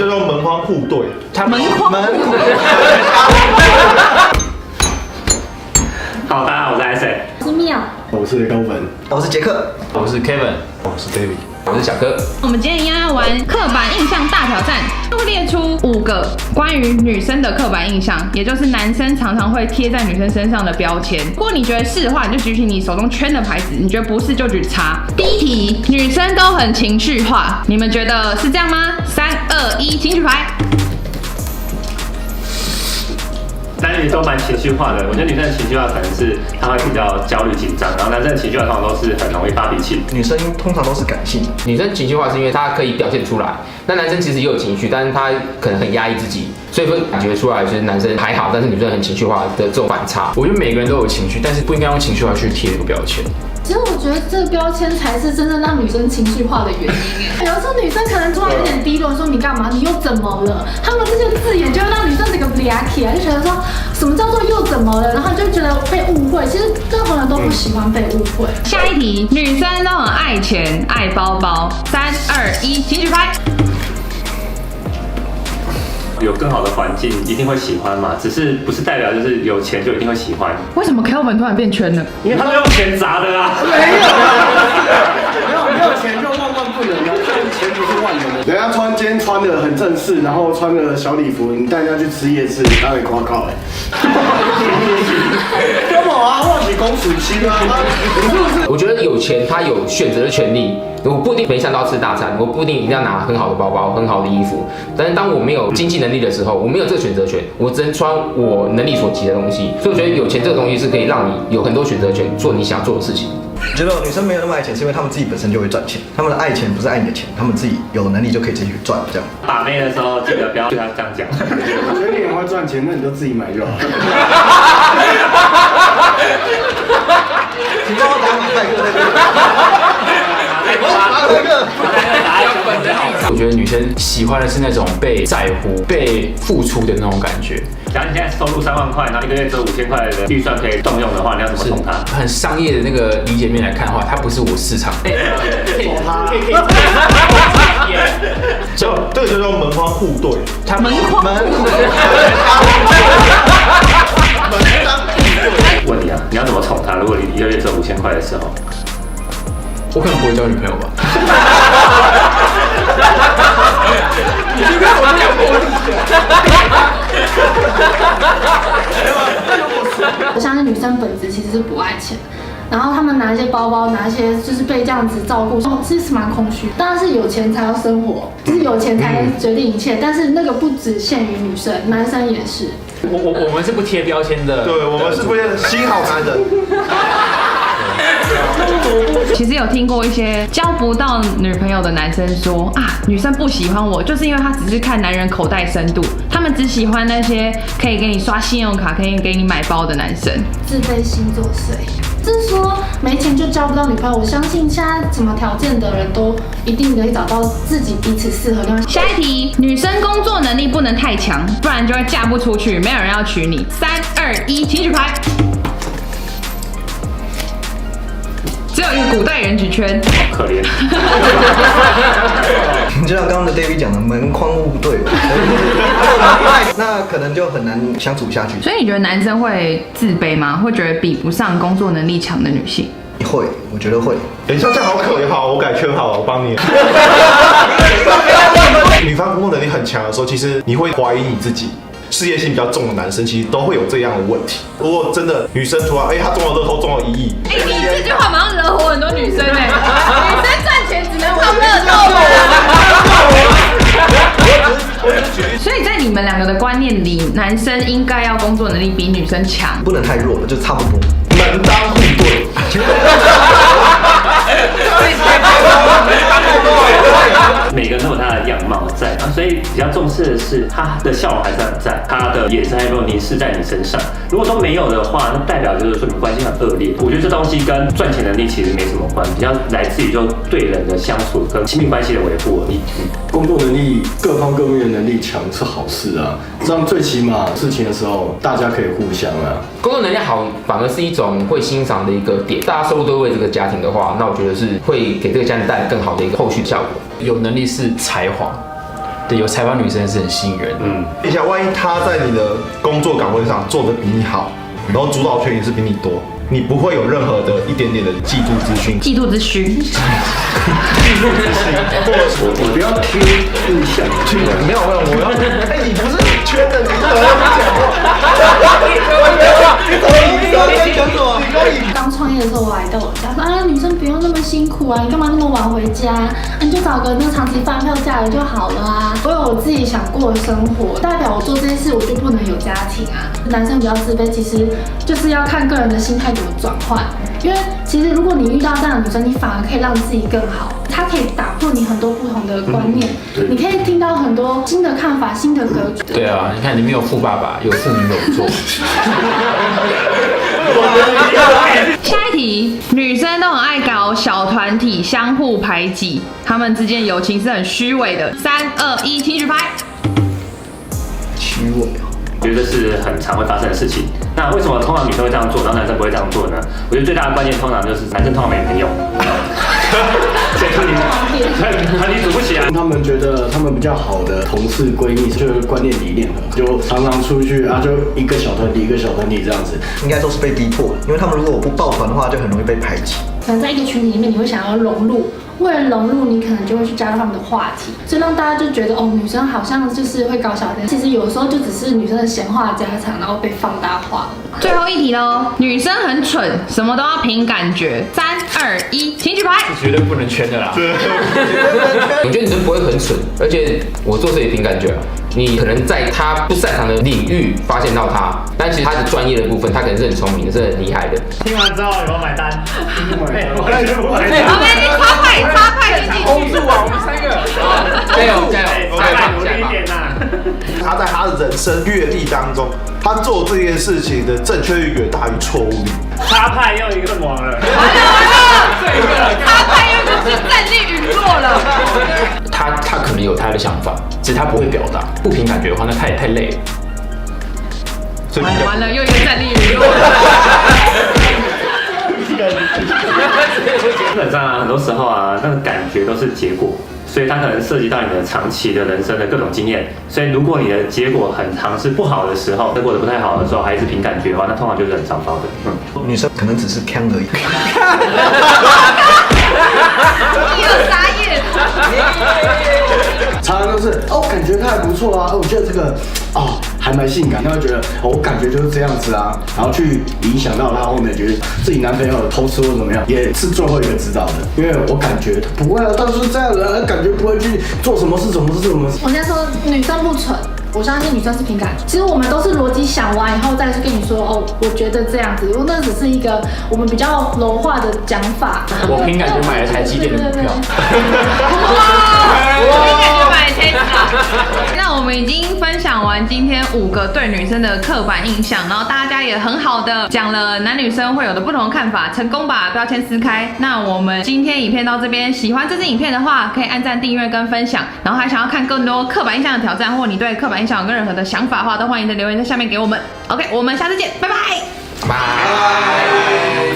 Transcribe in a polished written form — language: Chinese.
叫做门框互对。门框。好，大家好，我是 Isaac， 我是妙，我是高文，我是杰克，我是 Kevin， 我是 David， 我是小哥。我们今天一样要玩刻板印象大挑战，会列出5个关于女生的刻板印象，也就是男生常常会贴在女生身上的标签。如果你觉得是的话，你就举起你手中圈的牌子；你觉得不是，就举叉。第一题，女生都很情绪化，你们觉得是这样吗？3、2、1，请举牌。男女都蛮情绪化的，我觉得女生的情绪化可能是她会比较焦虑紧张，然后男生的情绪化通常都是很容易发脾气。女生通常都是感性，女生情绪化是因为她可以表现出来，那男生其实也有情绪，但是他可能很压抑自己，所以会感觉出来就是男生还好，但是女生很情绪化的这种反差。我觉得每个人都有情绪，但是不应该用情绪化去贴这个标签。其实我觉得这个标签才是真正让女生情绪化的原因。有时候女生可能突然有点低落，说你干嘛？你又怎么了？他们这些字眼就会让女生整个俩起来，就觉得说什么叫做又怎么了？然后就觉得被误会。其实任何人都不喜欢被误会。下一题，女生都很爱钱、爱包包。3、2、1，请举牌。有更好的环境一定会喜欢嘛，只是不是代表就是有钱就一定会喜欢，为什么 Kelvin 突然变圈了？因为他们用钱砸的啊。没有钱就万万不能啊，钱不是万能的。人家今天穿的很正式，然后穿个小礼服，你带人家去吃夜市，他会夸靠干嘛啊？我是公主心啊！我觉得有钱他有选择的权利，我不一定每餐都要吃大餐，我不一定一定要拿很好的包包、很好的衣服。但是当我没有经济能力的时候，我没有这个选择权，我只能穿我能力所及的东西。所以我觉得有钱这个东西是可以让你有很多选择权，做你想做的事情。我觉得女生没有那么爱钱，是因为她们自己本身就会赚钱，她们的爱钱不是爱你的钱，她们自己有能力就可以自己去赚这样。把妹的时候记得不要对他这样讲。我觉得你很会赚钱，那你就自己买就好。请帮我打马赛克那个。我觉得女生喜欢的是那种被在乎、被付出的那种感觉。假如你现在收入3万块，然后1个月只有5000块的预算可以动用的话，你要怎么宠她？很商业的那个理解面来看的话，它不是我市场。就这个叫做门框互对。门框。问你啊，你要怎么宠她？如果你1个月只有5000块的时候，我可能不会交女朋友吧。我相信女生本质其实是不爱钱，然后她们拿一些包包，拿一些就是被这样子照顾，其实是蛮空虚。当然是有钱才要生活，就是有钱才能决定一切。但是那个不只限于女生，男生也是。我们是不贴标签的，对，我们是不是新好男人？其实有听过一些交不到女朋友的男生说啊，女生不喜欢我，就是因为他只是看男人口袋深度，他们只喜欢那些可以给你刷信用卡、可以给你买包的男生。自卑心作祟，就是说没钱就交不到女朋友。我相信现在什么条件的人都一定可以找到自己彼此适合的。下一题，女生工作能力不能太强，不然就会嫁不出去，没有人要娶你。3、2、1，请举牌。只有一个古代人举圈，可怜。就像刚刚的 David 讲的，门框互对吧，那可能就很难相处下去。所以你觉得男生会自卑吗？会觉得比不上工作能力强的女性？会，我觉得会。你像这样好可怜，好，我改圈好了，我帮你。女方工作能力很强的时候，其实你会怀疑你自己。事业心比较重的男生，其实都会有这样的问题。如果真的女生突然，她中了乐透中了1亿，你这句话马上惹火很多女生女生赚钱只能靠乐透所以在你们2个的观念里，男生应该要工作能力比女生强，不能太弱了，就差不多。门当户对。每个人都有他的样貌在啊，所以比较重视的是他的笑容还是很在，他的眼神还有没有凝视在你身上。如果说没有的话，那代表就是说你们关系很恶劣。我觉得这东西跟赚钱能力其实没什么关，比较来自于就对人的相处跟亲密关系的维护而已。工作能力各方各面的能力强是好事啊，这样最起码事情的时候大家可以互相啊。工作能力好反而是一种会欣赏的一个点。大家收入都为这个家庭的话，那我觉得是会给这个家庭带来更好的一个后续效果。有能力是才华，对，有才华女生是很吸引人的。一下，万一他在你的工作岗位上做得比你好，然后主导权也是比你多，你不会有任何的一点点的嫉妒之心。嫉妒之虚。我不要听印象，没有，我要，你不是圈的，你怎么讲话？刚创业的时候，我还跟我家说啊，女生不用那么辛苦啊，你干嘛那么晚回家？你就找个那长期饭票嫁了就好了啊。我有我自己想过的生活，代表我做这件事我就不能有家庭啊。男生比较自卑，其实就是要看个人的心态怎么转换。因为其实如果你遇到这样的女生，你反而可以让自己更好，她可以打破你很多不同的观念，你可以听到很多新的看法、新的格局。对啊，你看你没有富爸爸，有富女友做。下一题，女生都很爱搞小团体，相互排挤，她们之间友情是很虚伪的。3、2、1，请举牌。虚伪啊！我觉得是很常会发生的事情。那为什么通常女生会这样做，然后男生不会这样做呢？我觉得最大的关键通常就是男生通常没朋友，所以团体组不起来。他们觉得他们比较好的同事闺蜜就是观念理念的，就常常出去啊，就一个小团体一个小团体这样子。应该都是被逼迫的，因为他们如果不抱团的话，就很容易被排挤。可能在一个群体里面，你会想要融入，为了融入，你可能就会去加入他们的话题，所以让大家就觉得哦，女生好像就是会搞小团体，其实有的时候就只是女生的闲话家常，然后被放大化了。最后一题喽，女生很蠢，什么都要凭感觉。3、2、1，请举牌。绝对不能圈的啦。我觉得女生不会很蠢，而且我做事也凭感觉啊。你可能在她不擅长的领域发现到她，但其实她的专业的部分，她可能是很聪明的，是很厉害的。听完之后有没有买单？好，你插派就进去。住啊，我们3个。加油加油，再来努力一点呐！他在他的人生阅历当中，他做这件事情的正确率远大于错误率。插派又一个阵亡了。插派又就是战力陨落了。他可能有他的想法，只是他不会表达。不凭感觉的话，那太累了。所以完了，又一个战力陨落。基本上啊，很多时候啊，那个感觉都是结果，所以它可能涉及到你的长期的人生的各种经验。所以如果你的结果很长是不好的时候，过得不太好的时候，还是凭感觉的话，那通常就是很糟糕的。女生可能只是呛而已。你有傻眼。常常都是哦，感觉他还不错啊，我觉得这个哦还蛮性感，他会觉得哦，我感觉就是这样子啊，然后去影响到他后面觉得自己男朋友偷吃或怎么样，也是最后一个知道的，因为我感觉不会啊，他是这样的，感觉不会去做什么事，什么事，什么事。我先说女生不蠢，我相信女生是凭感觉。其实我们都是逻辑想完以后再去跟你说哦，我觉得这样子，如果那只是一个我们比较柔化的讲法。我凭感觉买了台积电的股票。我凭感觉买 Tesla。那我们已经分享完今天5个对女生的刻板印象，然后大家也很好的讲了男女生会有的不同看法，成功把标签撕开。那我们今天影片到这边，喜欢这支影片的话，可以按赞、订阅跟分享。然后还想要看更多刻板印象的挑战，或你对刻板印象有任何的想法的话，都欢迎在留言在下面给我们。OK， 我们下次见，拜拜。拜。